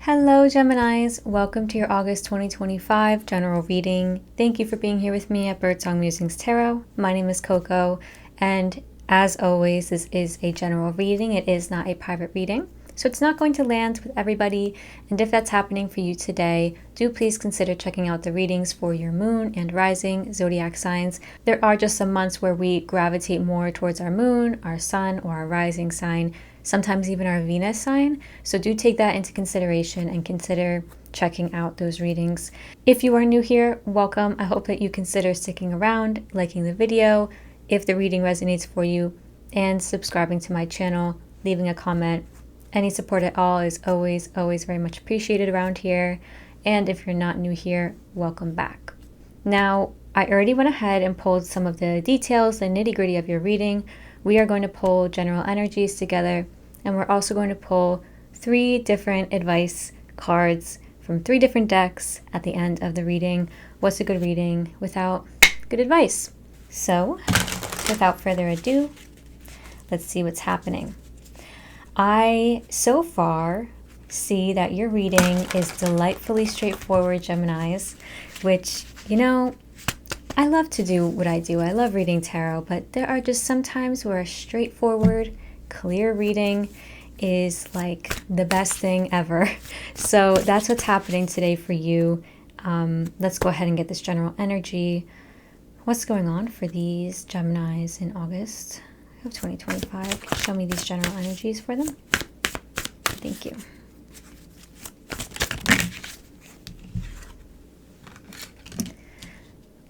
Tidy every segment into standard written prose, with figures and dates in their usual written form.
Hello Geminis, welcome to your August 2025 general reading. Thank you for being here with me at Birdsong Musings Tarot. My name is Coco, and as always, this is a general reading. It is not a private reading, so it's not going to land with everybody. And if that's happening for you today, do please consider checking out the readings for your moon and rising zodiac signs. There are just some months where we gravitate more towards our moon, our sun, or our rising sign, sometimes even our Venus sign. So do take that into consideration and consider checking out those readings. If you are new here, welcome. I hope that you consider sticking around, liking the video if the reading resonates for you, and subscribing to my channel, leaving a comment. Any support at all is always very much appreciated around here. And if you're not new here, welcome back. Now, I already went ahead and pulled some of the details, the nitty-gritty of your reading. We are going to pull general energies together, and we're also going to pull 3 different advice cards from 3 different decks at the end of the reading. What's a good reading without good advice? So, without further ado, let's see what's happening. I, so far, see that your reading is delightfully straightforward, Geminis, which, I love to do what I do. I love reading tarot, but there are just some times where a straightforward, clear reading is like the best thing ever. So that's what's happening today for you. Let's go ahead and get this general energy. What's going on for these Geminis in August of 2025? Can you show me these general energies for them? Thank you.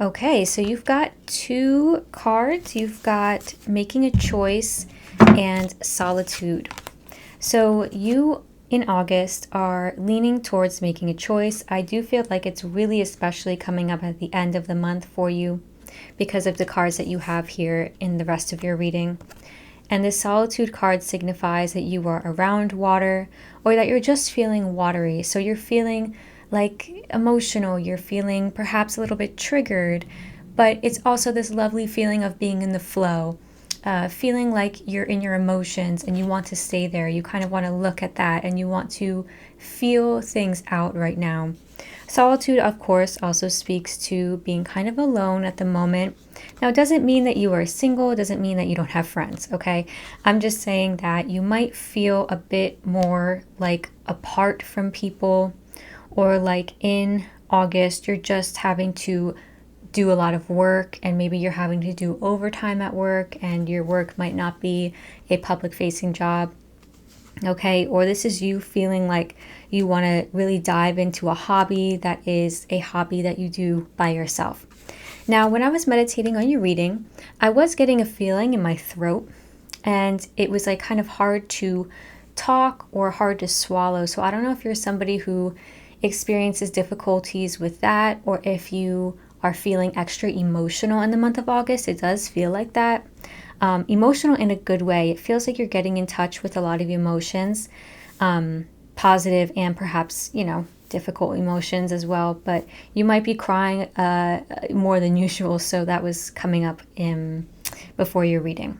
Okay, so you've got 2 cards. You've got making a choice and solitude. So you in August are leaning towards making a choice. I do feel like it's really especially coming up at the end of the month for you because of the cards that you have here in the rest of your reading. And this solitude card signifies that you are around water or that you're just feeling watery. So you're feeling like emotional, you're feeling perhaps a little bit triggered, but it's also this lovely feeling of being in the flow, feeling like you're in your emotions and you want to stay there. You kind of want to look at that and you want to feel things out right now. Solitude, of course, also speaks to being kind of alone at the moment. Now, it doesn't mean that you are single, it doesn't mean that you don't have friends, okay? I'm just saying that you might feel a bit more like apart from people, or like in August, you're just having to do a lot of work and maybe you're having to do overtime at work and your work might not be a public facing job. Okay, or this is you feeling like you want to really dive into a hobby that is a hobby that you do by yourself. Now, when I was meditating on your reading, I was getting a feeling in my throat and it was like kind of hard to talk or hard to swallow. So I don't know if you're somebody who experiences difficulties with that or if you are feeling extra emotional in the month of August. It does feel like that. Emotional in a good way. It feels like you're getting in touch with a lot of emotions, positive and perhaps, difficult emotions as well. But you might be crying more than usual. So that was coming up before your reading.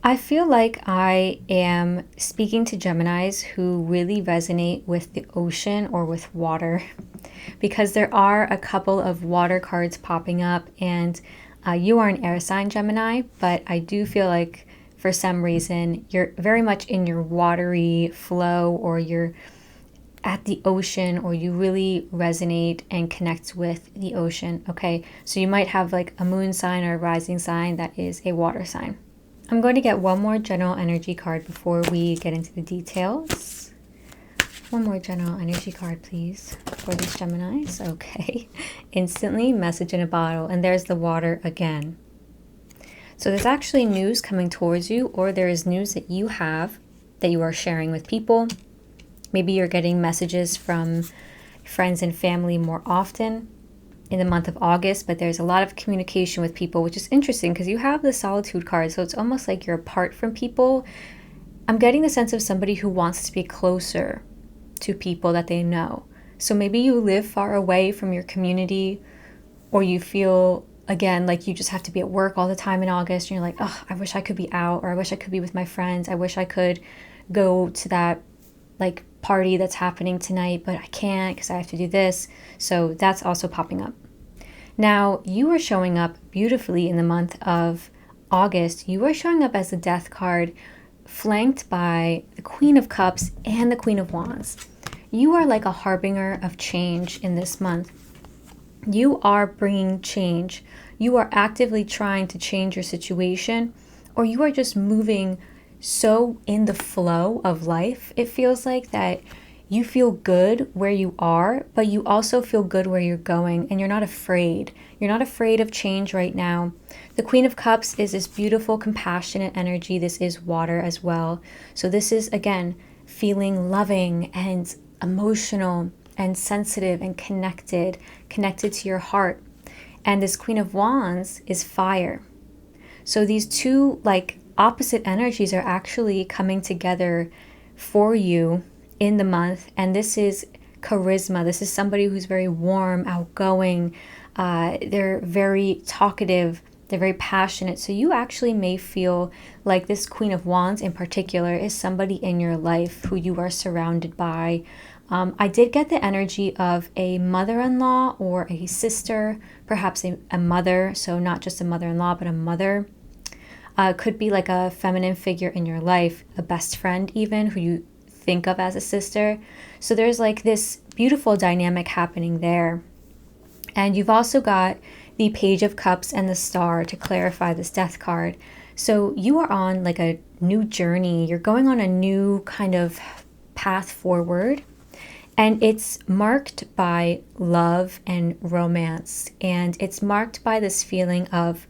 I feel like I am speaking to Geminis who really resonate with the ocean or with water because there are a couple of water cards popping up and you are an air sign, Gemini, but I do feel like for some reason you're very much in your watery flow or you're at the ocean or you really resonate and connect with the ocean, okay? So you might have like a moon sign or a rising sign that is a water sign. I'm going to get one more general energy card before we get into the details. One more general energy card, please, for these Geminis. Okay. Instantly, message in a bottle. And there's the water again. So there's actually news coming towards you, or there is news that you have that you are sharing with people. Maybe you're getting messages from friends and family more often in the month of August, but there's a lot of communication with people, which is interesting because you have the solitude card, so it's almost like you're apart from people. I'm getting the sense of somebody who wants to be closer to people that they know. So maybe you live far away from your community, or you feel, again, like you just have to be at work all the time in August, and you're like, oh, I wish I could be out, or I wish I could be with my friends. I wish I could go to that like party that's happening tonight, but I can't because I have to do this. So that's also popping up. Now, you are showing up beautifully in the month of August. You are showing up as the Death card, flanked by the Queen of Cups and the Queen of Wands. You are like a harbinger of change in this month. You are bringing change. You are actively trying to change your situation, or you are just moving so in the flow of life. It feels like that you feel good where you are, but you also feel good where you're going, and you're not afraid. You're not afraid of change right now. The Queen of Cups is this beautiful, compassionate energy. This is water as well. So this is, again, feeling loving and emotional and sensitive and connected to your heart. And this Queen of Wands is fire. So these two like opposite energies are actually coming together for you in the month. And this is charisma. This is somebody who's very warm, outgoing. They're very talkative. They're very passionate. So you actually may feel like this Queen of Wands in particular is somebody in your life who you are surrounded by. I did get the energy of a mother-in-law or a sister, perhaps a mother. So not just a mother-in-law, but a mother. Could be like a feminine figure in your life, a best friend even, who you think of as a sister. So there's like this beautiful dynamic happening there. And you've also got the Page of Cups and the Star to clarify this Death card. So you are on like a new journey. You're going on a new kind of path forward. And it's marked by love and romance. And it's marked by this feeling of,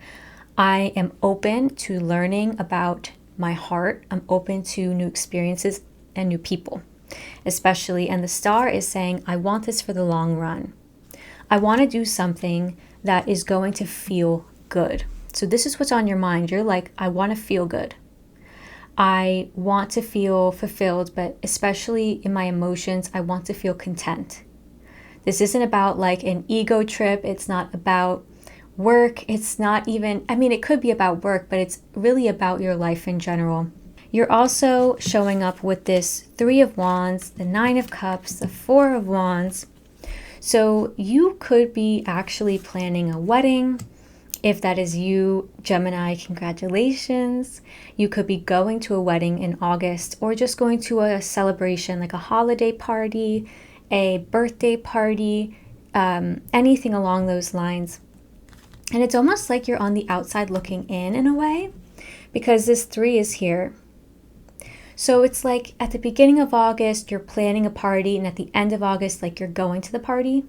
I am open to learning about my heart. I'm open to new experiences and new people, especially. And the Star is saying, I want this for the long run. I want to do something that is going to feel good. So this is what's on your mind. You're like, I want to feel good. I want to feel fulfilled, but especially in my emotions, I want to feel content. This isn't about like an ego trip. It's not about work. It's not even, I mean, it could be about work, but it's really about your life in general. You're also showing up with this Three of Wands, the Nine of Cups, the Four of Wands. So you could be actually planning a wedding. If that is you, Gemini, congratulations. You could be going to a wedding in August, or just going to a celebration like a holiday party, a birthday party, anything along those lines. And it's almost like you're on the outside looking in a way, because this 3 is here. So it's like at the beginning of August, you're planning a party, and at the end of August, like you're going to the party.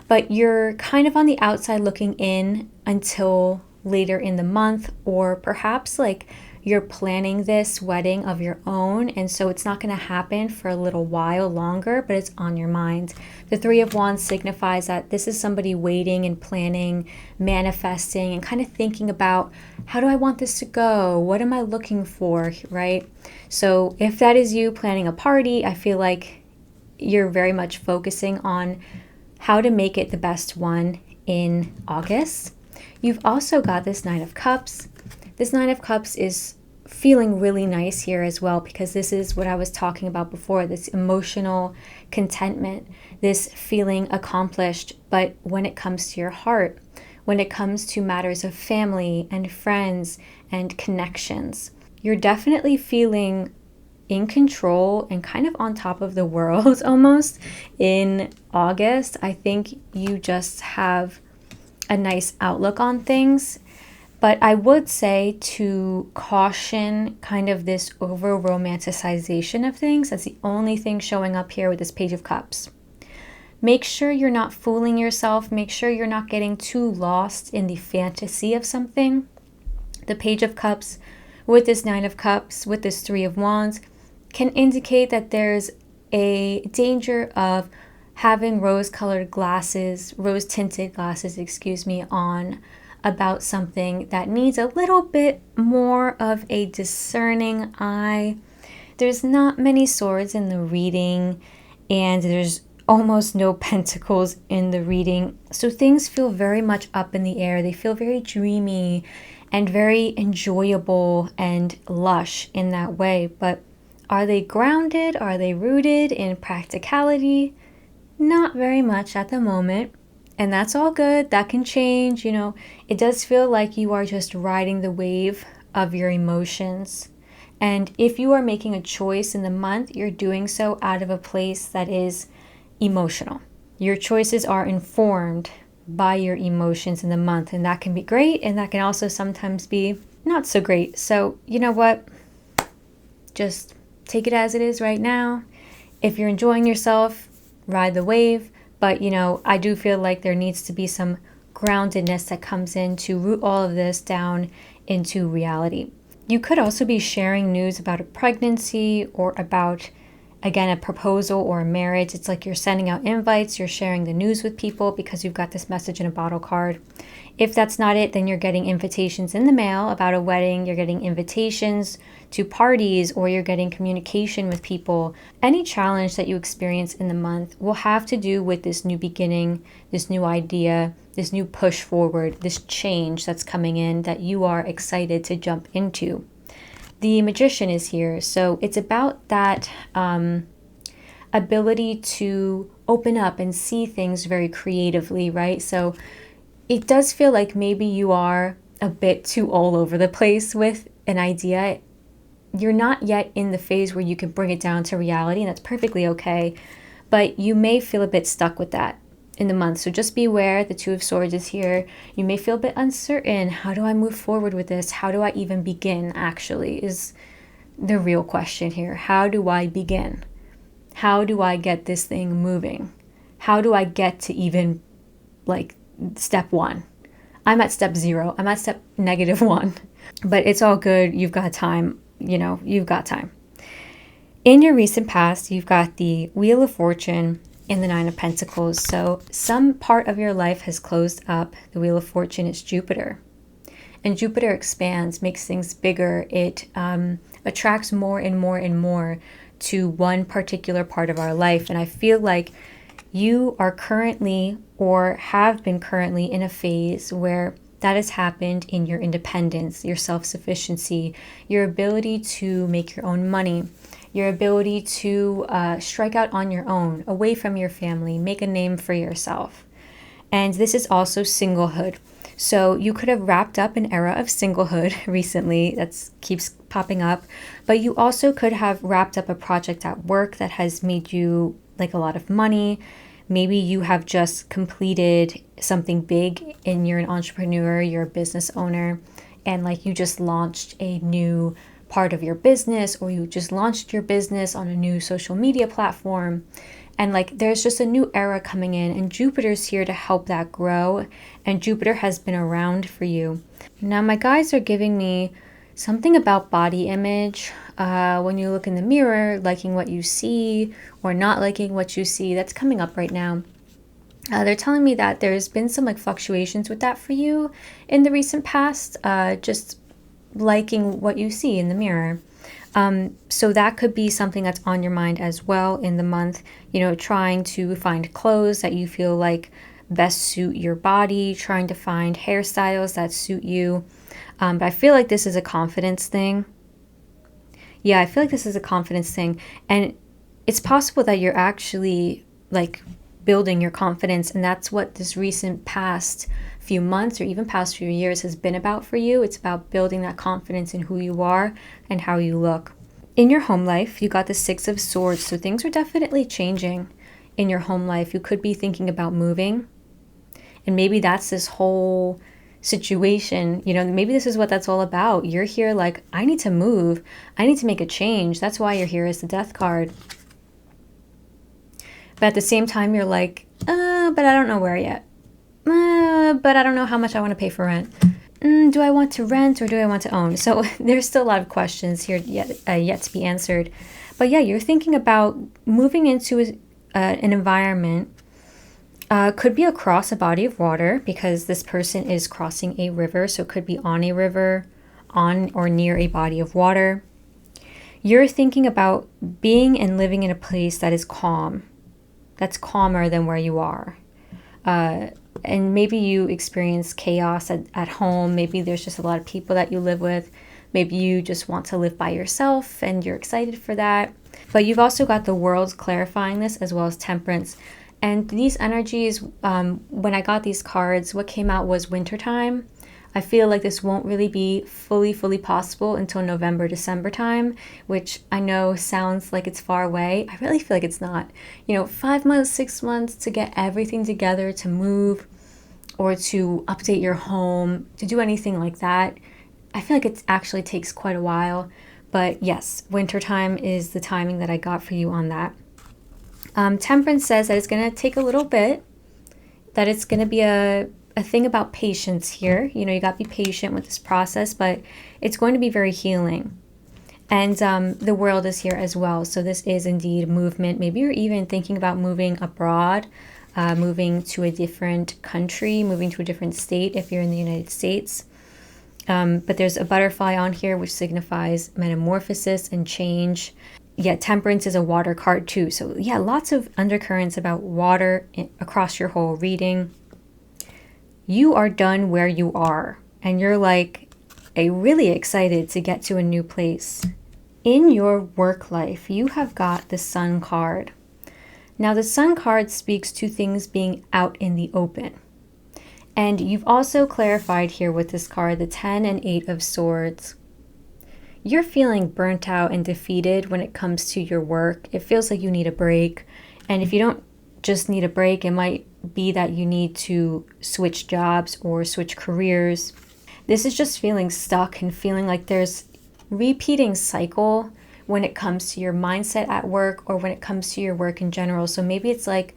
But you're kind of on the outside looking in until later in the month, or perhaps like you're planning this wedding of your own, and so it's not going to happen for a little while longer, but it's on your mind. The Three of Wands signifies that this is somebody waiting and planning, manifesting, and kind of thinking about, how do I want this to go? What am I looking for, right? So if that is you planning a party, I feel like you're very much focusing on how to make it the best one in August. You've also got this Nine of Cups. This Nine of Cups is feeling really nice here as well, because this is what I was talking about before, this emotional contentment, this feeling accomplished. But when it comes to your heart, when it comes to matters of family and friends and connections, you're definitely feeling in control and kind of on top of the world almost in August. I think you just have a nice outlook on things. But I would say to caution kind of this over romanticization of things. That's the only thing showing up here with this Page of Cups. Make sure you're not fooling yourself. Make sure you're not getting too lost in the fantasy of something. The Page of Cups with this Nine of Cups, with this Three of Wands, can indicate that there's a danger of having rose-tinted glasses, on about something that needs a little bit more of a discerning eye. There's not many swords in the reading, and there's almost no pentacles in the reading. So things feel very much up in the air. They feel very dreamy and very enjoyable and lush in that way. But Are they grounded? Are they rooted in practicality? Not very much at the moment. And that's all good. That can change. It does feel like you are just riding the wave of your emotions. And if you are making a choice in the month, you're doing so out of a place that is emotional. Your choices are informed by your emotions in the month, and that can be great, and that can also sometimes be not so great. So, you know what? Just take it as it is right now. If you're enjoying yourself, ride the wave. But, I do feel like there needs to be some groundedness that comes in to root all of this down into reality. You could also be sharing news about a pregnancy or about, again, a proposal or a marriage. It's like you're sending out invites, you're sharing the news with people because you've got this message in a bottle card. If that's not it, then you're getting invitations in the mail about a wedding, you're getting invitations to parties, or you're getting communication with people. Any challenge that you experience in the month will have to do with this new beginning, this new idea, this new push forward, this change that's coming in that you are excited to jump into. The Magician is here, so it's about that ability to open up and see things very creatively, right? So it does feel like maybe you are a bit too all over the place with an idea. You're not yet in the phase where you can bring it down to reality, and that's perfectly okay. But you may feel a bit stuck with that in the month. So just be aware, the Two of Swords is here. You may feel a bit uncertain. How do I move forward with this? How do I even begin, actually, is the real question here. How do I begin? How do I get this thing moving? How do I get to even, step 1? I'm at step 0. I'm at step -1. But it's all good. You've got time. You've got time. In your recent past, you've got the Wheel of Fortune and the Nine of Pentacles. So some part of your life has closed up. The Wheel of Fortune is Jupiter. And Jupiter expands, makes things bigger. It attracts more and more and more to one particular part of our life. And I feel like you are currently, or have been currently, in a phase where that has happened in your independence, your self-sufficiency, your ability to make your own money, your ability to strike out on your own, away from your family, make a name for yourself. And this is also singlehood. So you could have wrapped up an era of singlehood recently, that keeps popping up, but you also could have wrapped up a project at work that has made you a lot of money. Maybe you have just completed something big and you're an entrepreneur, you're a business owner, and you just launched a new part of your business, or you just launched your business on a new social media platform. And there's just a new era coming in, and Jupiter's here to help that grow. And Jupiter has been around for you. Now my guides are giving me something about body image. When you look in the mirror, liking what you see or not liking what you see, that's coming up right now. They're telling me that there's been some fluctuations with that for you in the recent past, just liking what you see in the mirror. So that could be something that's on your mind as well in the month, trying to find clothes that you feel like best suit your body, trying to find hairstyles that suit you. But I feel like this is a confidence thing. Yeah, I feel like this is a confidence thing. And it's possible that you're actually building your confidence. And that's what this recent past few months or even past few years has been about for you. It's about building that confidence in who you are and how you look. In your home life, you got the Six of Swords. So things are definitely changing in your home life. You could be thinking about moving. And maybe that's this whole situation, maybe this is what that's all about. You're here I need to move. I need to make a change. That's why you're here as the Death card. But at the same time, you're but I don't know where yet. But I don't know how much I want to pay for rent. Do I want to rent or do I want to own? So there's still a lot of questions here yet to be answered. But yeah, you're thinking about moving into an environment. Could be across a body of water, because this person is crossing a river. So it could be on a river, on or near a body of water. You're thinking about being and living in a place that is calm. That's calmer than where you are. And maybe you experience chaos at home. Maybe there's just a lot of people that you live with Maybe you just want to live by yourself and you're excited for that. But you've also got the World clarifying this, as well as Temperance. And these energies, when I got these cards, what came out was wintertime. I feel like this won't really be fully possible until November, December time, which I know sounds like it's far away. I really feel like it's not. 5 months, 6 months to get everything together, to move or to update your home, to do anything like that. I feel like it actually takes quite a while. But yes, wintertime is the timing that I got for you on that. Temperance says that it's going to take a little bit, that it's going to be a thing about patience here. You got to be patient with this process, but it's going to be very healing. And the World is here as well. So this is indeed movement. Maybe you're even thinking about moving abroad, moving to a different country, moving to a different state if you're in the United States. But there's a butterfly on here, which signifies metamorphosis and change. Yeah, Temperance is a water card too. So yeah, lots of undercurrents about water across your whole reading. You are done where you are, and you're like really excited to get to a new place. In your work life, you have got the Sun card. Now, the Sun card speaks to things being out in the open. And you've also clarified here with this card, the 10 and 8 of Swords. You're feeling burnt out and defeated when it comes to your work. It feels like you need a break. And if you don't just need a break, it might be that you need to switch jobs or switch careers. This is just feeling stuck and feeling like there's repeating cycle when it comes to your mindset at work or when it comes to your work in general. So maybe it's like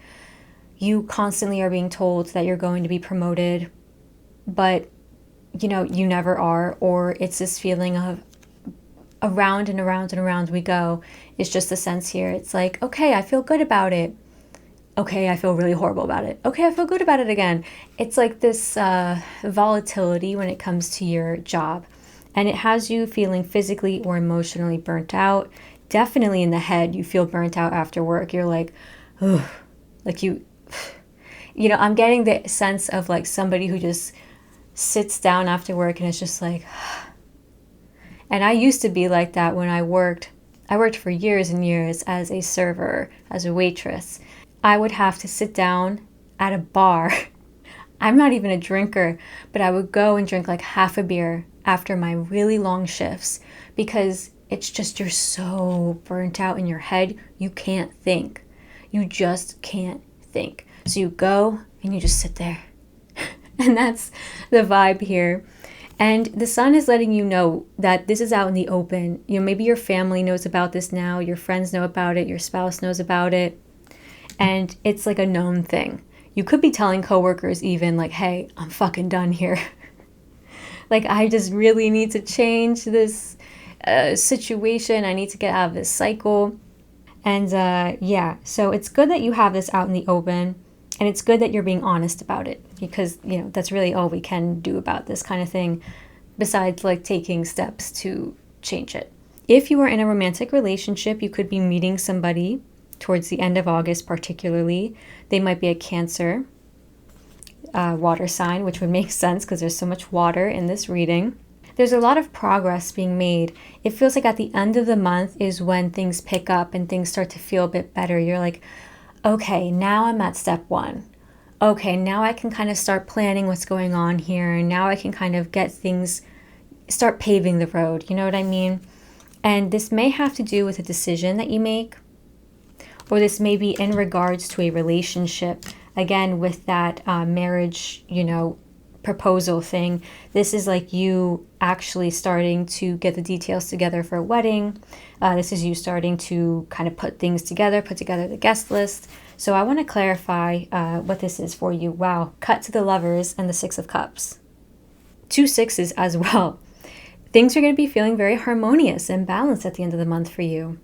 you constantly are being told that you're going to be promoted, but you never are. Or it's this feeling of around and around and around we go. It's just the sense here. It's like, okay, I feel good about it. Okay, I feel really horrible about it. Okay, I feel good about it again. It's like this volatility when it comes to your job. And it has you feeling physically or emotionally burnt out. Definitely in the head, you feel burnt out after work. You're like, ugh. Like I'm getting the sense of like somebody who just sits down after work and it's just like, and I used to be like that when I worked for years and years as a server, as a waitress. I would have to sit down at a bar. I'm not even a drinker, but I would go and drink like half a beer after my really long shifts because it's just, you're so burnt out in your head, you can't think. You just can't think. So you go and you just sit there. And that's the vibe here. And the Sun is letting you know that this is out in the open. Maybe your family knows about this now, your friends know about it, your spouse knows about it. And it's like a known thing. You could be telling coworkers even like, hey, I'm fucking done here. Like, I just really need to change this situation. I need to get out of this cycle. And yeah, so it's good that you have this out in the open. And it's good that you're being honest about it. Because, that's really all we can do about this kind of thing. Besides like taking steps to change it. If you are in a romantic relationship, you could be meeting somebody towards the end of August particularly. They might be a Cancer water sign, which would make sense because there's so much water in this reading. There's a lot of progress being made. It feels like at the end of the month is when things pick up and things start to feel a bit better. You're like, okay, now I'm at step 1. Okay, now I can kind of start planning what's going on here. And now I can kind of get things, start paving the road. You know what I mean? And this may have to do with a decision that you make. Or this may be in regards to a relationship. Again, with that marriage, proposal thing. This is like you actually starting to get the details together for a wedding. This is you starting to kind of put things together, put together the guest list. So I want to clarify what this is for you. Wow, cut to the Lovers and the 6 of Cups. 2 sixes as well. Things are going to be feeling very harmonious and balanced at the end of the month for you.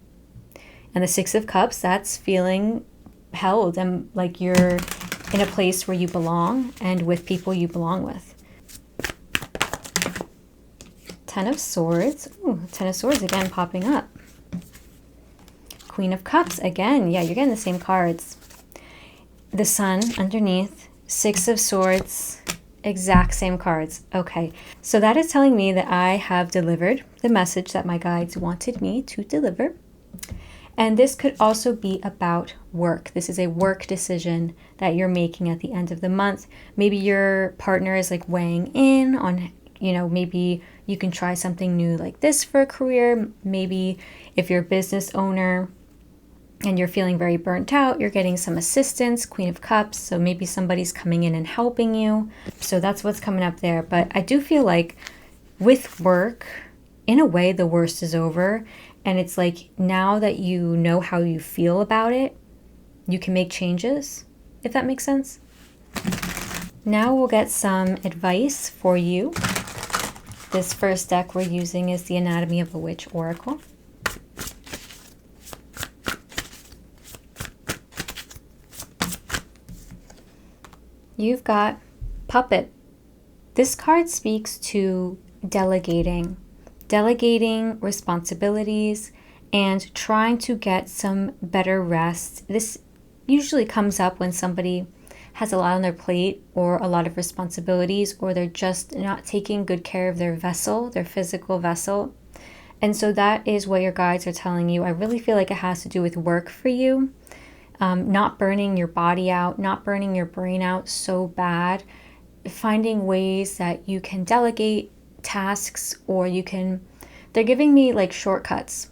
And the 6 of Cups, that's feeling held and like you're in a place where you belong and with people you belong with. 10 of Swords. Ooh, 10 of Swords again popping up. Queen of Cups again. Yeah, you're getting the same cards. The Sun underneath. 6 of Swords. Exact same cards. Okay, so that is telling me that I have delivered the message that my guides wanted me to deliver. And this could also be about work. This is a work decision that you're making at the end of the month. Maybe your partner is like weighing in on, maybe you can try something new like this for a career. Maybe if you're a business owner and you're feeling very burnt out, you're getting some assistance, Queen of Cups. So maybe somebody's coming in and helping you. So that's what's coming up there. But I do feel like with work, in a way, the worst is over. And it's like, now that you know how you feel about it, you can make changes, if that makes sense. Now we'll get some advice for you. This first deck we're using is the Anatomy of a Witch Oracle. You've got Puppet. This card speaks to delegating responsibilities and trying to get some better rest. This usually comes up when somebody has a lot on their plate or a lot of responsibilities, or they're just not taking good care of their vessel, their physical vessel. And so that is what your guides are telling you. I really feel like it has to do with work for you. Not burning your body out, not burning your brain out so bad, finding ways that you can delegate tasks, or they're giving me like shortcuts.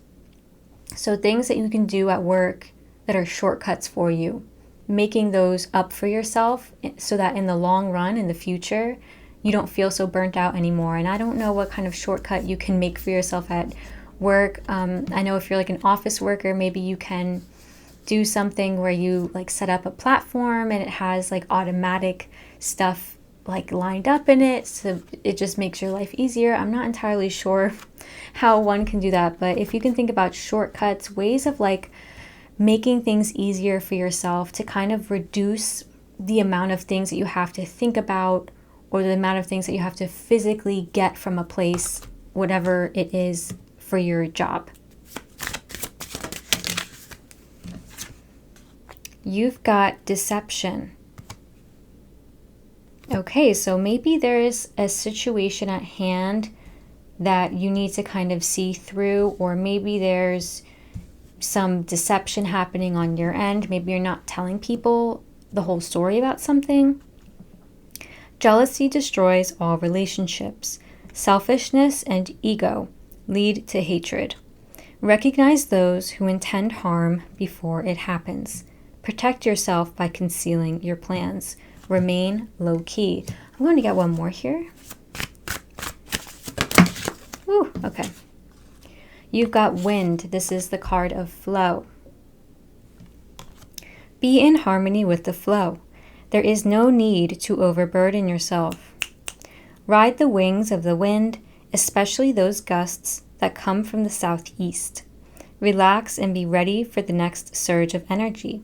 So things that you can do at work that are shortcuts for you, making those up for yourself so that in the long run, in the future, you don't feel so burnt out anymore. And I don't know what kind of shortcut you can make for yourself at work. I know if you're like an office worker, maybe you can do something where you like set up a platform and it has like automatic stuff like lined up in it, so it just makes your life easier. I'm not entirely sure how one can do that, but if you can think about shortcuts, ways of like making things easier for yourself to kind of reduce the amount of things that you have to think about, or the amount of things that you have to physically get from a place, whatever it is for your job. You've got Deception. Okay, so maybe there's a situation at hand that you need to kind of see through, or maybe there's some deception happening on your end. Maybe you're not telling people the whole story about something. Jealousy destroys all relationships. Selfishness and ego lead to hatred. Recognize those who intend harm before it happens. Protect yourself by concealing your plans. Remain low-key. I'm going to get one more here. Ooh, okay. You've got Wind. This is the card of flow. Be in harmony with the flow. There is no need to overburden yourself. Ride the wings of the wind, especially those gusts that come from the southeast. Relax and be ready for the next surge of energy.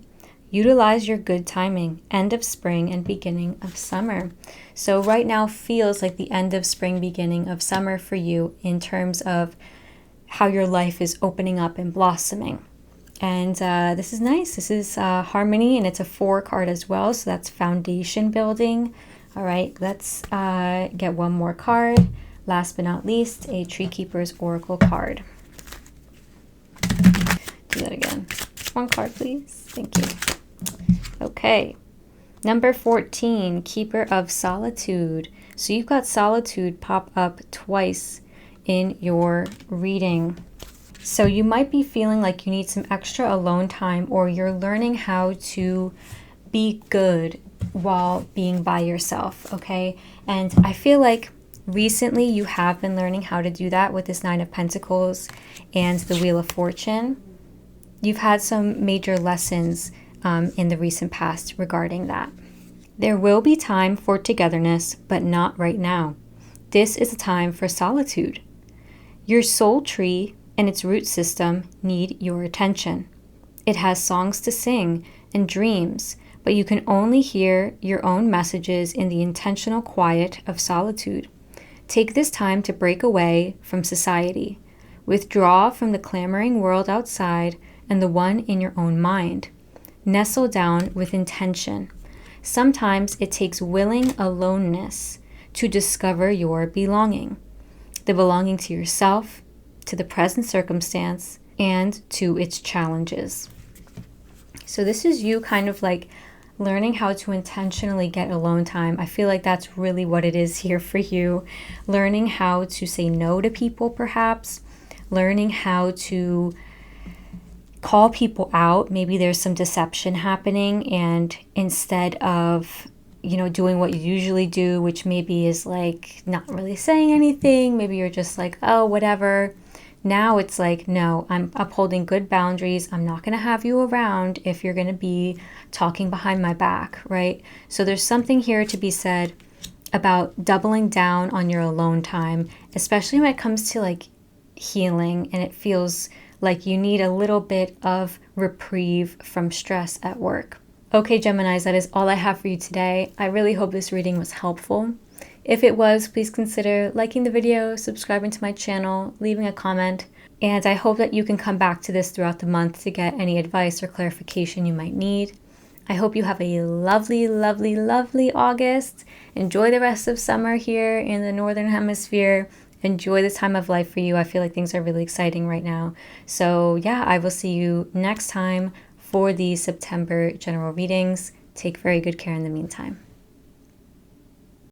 Utilize your good timing, end of spring and beginning of summer. So right now feels like the end of spring, beginning of summer for you in terms of how your life is opening up and blossoming. And this is nice. This is harmony, and it's a 4 card as well. So that's foundation building. All right, let's get one more card. Last but not least, a Tree Keeper's Oracle card. Do that again. One card, please. Thank you. Okay, number 14, Keeper of Solitude. So you've got Solitude pop up twice in your reading. So you might be feeling like you need some extra alone time, or you're learning how to be good while being by yourself, okay? And I feel like recently you have been learning how to do that with this 9 of Pentacles and the Wheel of Fortune. You've had some major lessons in the recent past regarding that. There will be time for togetherness, but not right now. This is a time for solitude. Your soul tree and its root system need your attention. It has songs to sing and dreams, but you can only hear your own messages in the intentional quiet of solitude. Take this time to break away from society. Withdraw from the clamoring world outside and the one in your own mind. Nestle down with intention. Sometimes it takes willing aloneness to discover your belonging, the belonging to yourself, to the present circumstance, and to its challenges. So this is you kind of like learning how to intentionally get alone time. I feel like that's really what it is here for you. Learning how to say no to people, perhaps. Learning how to call people out. Maybe there's some deception happening, and instead of, doing what you usually do, which maybe is like not really saying anything, maybe you're just like, oh, whatever. Now it's like, no, I'm upholding good boundaries. I'm not going to have you around if you're going to be talking behind my back, right? So there's something here to be said about doubling down on your alone time, especially when it comes to like healing and it feels like you need a little bit of reprieve from stress at work. Okay, Geminis, that is all I have for you today. I really hope this reading was helpful. If it was, please consider liking the video, subscribing to my channel, leaving a comment, and I hope that you can come back to this throughout the month to get any advice or clarification you might need. I hope you have a lovely, lovely, lovely August. Enjoy the rest of summer here in the Northern Hemisphere. Enjoy this time of life for you. I feel like things are really exciting right now. So yeah, I will see you next time for the September general readings. Take very good care in the meantime.